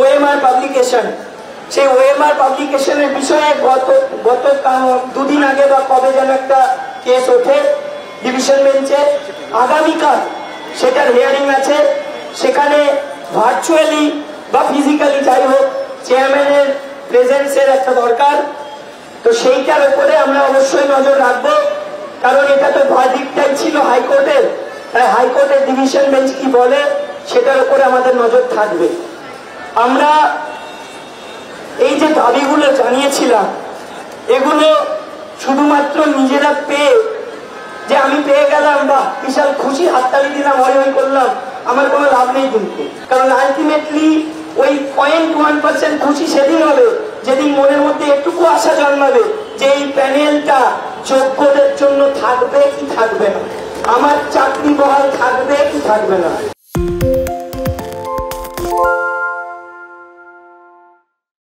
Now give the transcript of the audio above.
OMR publication, সেই OMR পাবলিকেশনের বিষয়ে গত দুদিন আগে বা কবে যেন একটা কেস ওঠে ডিভিশন বেঞ্চে। আগামীকাল সেটার হিয়ারিং আছে, সেখানে ভার্চুয়ালি বা ফিজিক্যালি যাই হোক চেয়ারম্যানের প্রেজেন্সের একটা দরকার। তো সেইটার উপরে আমরা অবশ্যই নজর রাখবো, কারণ এটা তো ভার্ডিক্টটাই ছিল হাইকোর্টের, তাই হাইকোর্টের ডিভিশন বেঞ্চ কি বলে সেটার উপরে আমাদের নজর থাকবে। আমরা এই যে দাবিগুলো জানিয়েছিলাম এগুলো শুধুমাত্র নিজেরা পেয়ে যে আমি পেয়ে গেলাম বা বিশাল খুশি হাততালি দিলাম হই হই করলাম, আমার কোনো লাভ নেই কিন্তু। কারণ আলটিমেটলি ওই 0.1% খুশি সেদিন হবে যেদিন মনের মধ্যে একটুকু আশা জন্মাবে যে এই প্যানেলটা যোগ্যদের জন্য থাকবে কি থাকবে না, আমার চাকরি বহাল থাকবে কি থাকবে না।